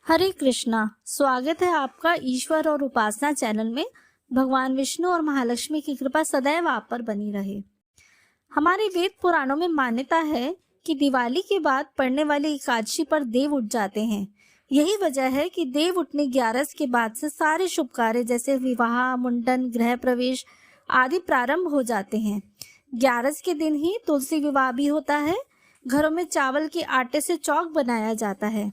हरे कृष्णा। स्वागत है आपका ईश्वर और उपासना चैनल में। भगवान विष्णु और महालक्ष्मी की कृपा सदैव आप पर बनी रहे। हमारे वेद पुराणों में मान्यता है कि दिवाली के बाद पड़ने वाली एकादशी पर देव उठ जाते हैं। यही वजह है कि देव उठने 11 के बाद से सारे शुभ कार्य जैसे विवाह, मुंडन, गृह प्रवेश आदि प्रारंभ हो जाते हैं। 11 के दिन ही तुलसी विवाह भी होता है। घरों में चावल के आटे से चौक बनाया जाता है।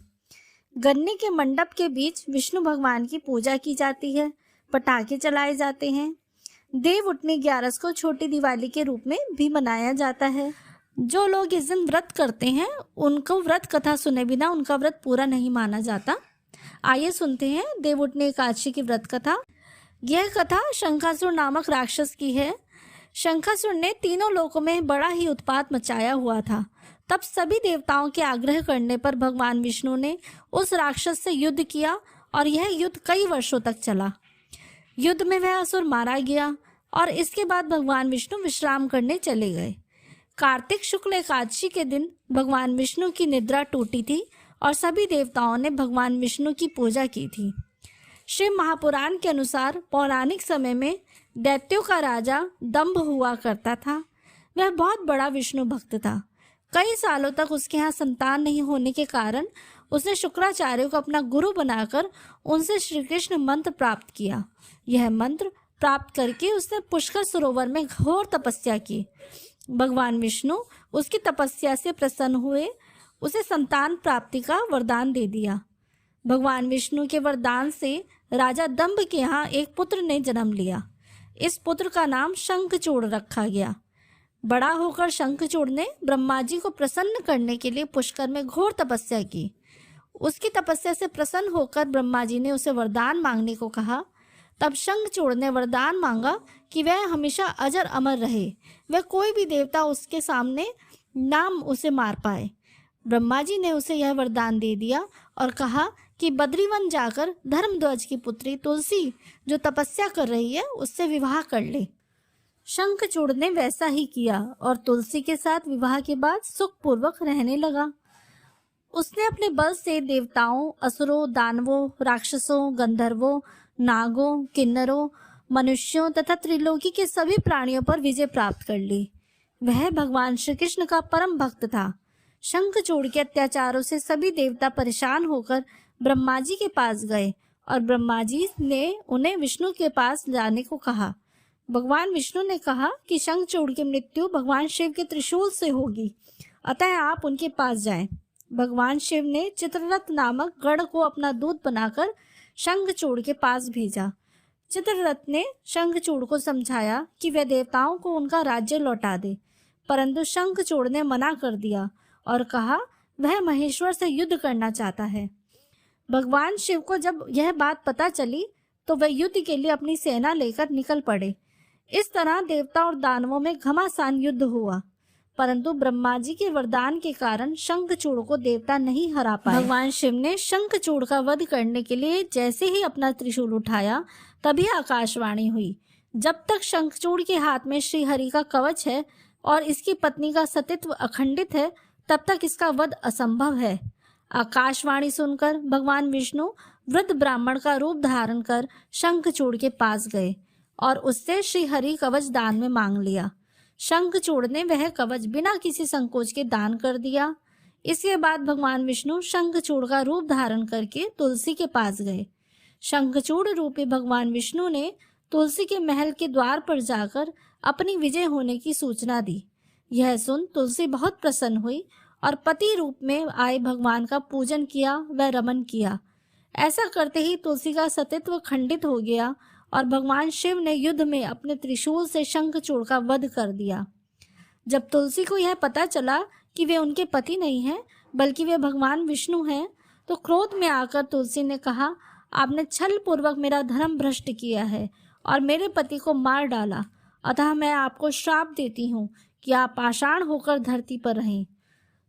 गन्ने के मंडप के बीच विष्णु भगवान की पूजा की जाती है। पटाखे चलाए जाते हैं। देव उठनी 11 को छोटी दिवाली के रूप में भी मनाया जाता है। जो लोग इस दिन व्रत करते हैं उनको व्रत कथा सुने बिना उनका व्रत पूरा नहीं माना जाता। आइए सुनते हैं देव उठनी एकादशी की व्रत कथा। यह कथा शंखासुर नामक राक्षस की है। शंखासुर ने तीनों लोकों में बड़ा ही उत्पात मचाया हुआ था। तब सभी देवताओं के आग्रह करने पर भगवान विष्णु ने उस राक्षस से युद्ध किया और यह युद्ध कई वर्षों तक चला। युद्ध में वह असुर मारा गया और इसके बाद भगवान विष्णु विश्राम करने चले गए। कार्तिक शुक्ल एकादशी के दिन भगवान विष्णु की निद्रा टूटी थी और सभी देवताओं ने भगवान विष्णु की पूजा की थी। श्री महापुराण के अनुसार पौराणिक समय में दैत्यों का राजा दंभ हुआ करता था। वह बहुत बड़ा विष्णु भक्त था। कई सालों तक उसके यहाँ संतान नहीं होने के कारण उसने शुक्राचार्य को अपना गुरु बनाकर उनसे श्री कृष्ण मंत्र प्राप्त किया। यह मंत्र प्राप्त करके उसने पुष्कर सरोवर में घोर तपस्या की। भगवान विष्णु उसकी तपस्या से प्रसन्न हुए, उसे संतान प्राप्ति का वरदान दे दिया। भगवान विष्णु के वरदान से राजा दंभ के यहाँ एक पुत्र ने जन्म लिया। इस पुत्र का नाम शंखचूड़ रखा गया। बड़ा होकर शंखचूड़ ने ब्रह्मा जी को प्रसन्न करने के लिए पुष्कर में घोर तपस्या की। उसकी तपस्या से प्रसन्न होकर ब्रह्मा जी ने उसे वरदान मांगने को कहा। तब शंखचूड़ ने वरदान मांगा कि वह हमेशा अजर अमर रहे, वह कोई भी देवता उसके सामने नाम उसे मार पाए। ब्रह्मा जी ने उसे यह वरदान दे दिया और कहा कि बद्रीवन जाकर धर्मध्वज की पुत्री तुलसी जो तपस्या कर रही है उससे विवाह कर ले। शंखचूड़ ने वैसा ही किया और तुलसी के साथ विवाह के बाद सुखपूर्वक रहने लगा। उसने अपने बल से देवताओं, असुरों, दानवों, राक्षसों, गंधर्वों, नागों, किन्नरों, मनुष्यों तथा त्रिलोकी के सभी प्राणियों पर विजय प्राप्त कर ली। वह भगवान श्री कृष्ण का परम भक्त था। शंखचूड़ के अत्याचारों से सभी देवता परेशान होकर ब्रह्मा जी के पास गए और ब्रह्मा जी ने उन्हें विष्णु के पास जाने को कहा। भगवान विष्णु ने कहा कि शंखचूड़ की मृत्यु भगवान शिव के त्रिशूल से होगी, अतः आप उनके पास जाएं। भगवान शिव ने चित्ररथ नामक गण को अपना दूत बनाकर शंखचूड़ के पास भेजा। चित्ररथ ने शंखचूड़ को समझाया कि वह देवताओं को उनका राज्य लौटा दे, परंतु शंखचूड़ ने मना कर दिया और कहा वह महेश्वर से युद्ध करना चाहता है। भगवान शिव को जब यह बात पता चली तो वह युद्ध के लिए अपनी सेना लेकर निकल पड़े। इस तरह देवता और दानवों में घमासान युद्ध हुआ, परंतु ब्रह्मा जी के वरदान के कारण शंखचूड़ को देवता नहीं हरा पाए। भगवान शिव ने शंखचूड़ का वध करने के लिए जैसे ही अपना त्रिशूल उठाया तभी आकाशवाणी हुई, जब तक शंखचूड़ के हाथ में श्री हरि का कवच है और इसकी पत्नी का सतीत्व अखंडित है तब तक इसका वध असंभव है। आकाशवाणी सुनकर भगवान विष्णु वृद्ध ब्राह्मण का रूप धारण कर शंखचूड़ के पास गए और उससे श्री हरि कवच दान में मांग लिया। शंखचूड़ ने वह कवच बिना किसी संकोच के दान कर दिया। इसके बाद भगवान विष्णु शंखचूड़ का रूप धारण करके तुलसी के पास गए। शंखचूड़ रूपी भगवान विष्णु ने तुलसी के महल के द्वार पर जाकर अपनी विजय होने की सूचना दी। यह सुन तुलसी बहुत प्रसन्न हुई और पति रूप में आए भगवान का पूजन किया व रमन किया। ऐसा करते ही तुलसी का सतीत्व खंडित हो गया और भगवान शिव ने युद्ध में अपने त्रिशूल से शंखचूड़ का वध कर दिया। जब तुलसी को यह पता चला कि वे उनके पति नहीं हैं बल्कि वे भगवान विष्णु हैं, तो क्रोध में आकर तुलसी ने कहा, आपने छल पूर्वक मेरा धर्म भ्रष्ट किया है और मेरे पति को मार डाला, अतः मैं आपको श्राप देती हूँ कि आप पाषाण होकर धरती पर रहें।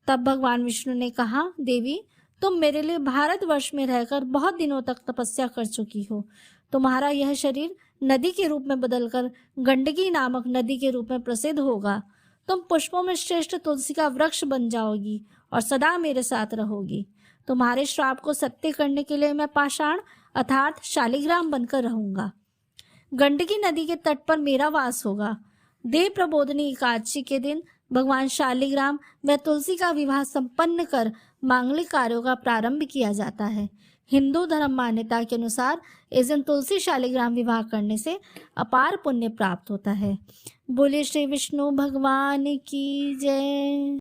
तब भगवान विष्णु ने कहा, देवी तुम मेरे लिए भारतवर्ष में रहकर बहुत दिनों तक तपस्या कर चुकी हो। तुम्हारा यह शरीर नदी के रूप में बदलकर गंडकी नामक नदी के रूप में प्रसिद्ध होगा। तुम पुष्पों में श्रेष्ठ तुलसी का वृक्ष बन जाओगी और सदा मेरे साथ रहोगी। तुम्हारे श्राप को सत्य करने के लिए मैं पाषाण अर्थात शालिग्राम बनकर रहूंगा। गंडकी नदी के तट पर मेरा वास होगा। देव प्रबोधनी एकादशी के दिन भगवान शालिग्राम व तुलसी का विवाह संपन्न कर मांगलिक कार्यों का प्रारंभ किया जाता है। हिंदू धर्म मान्यता के अनुसार इस दिन तुलसी शालिग्राम विवाह करने से अपार पुण्य प्राप्त होता है। बोलिए श्री विष्णु भगवान की जय।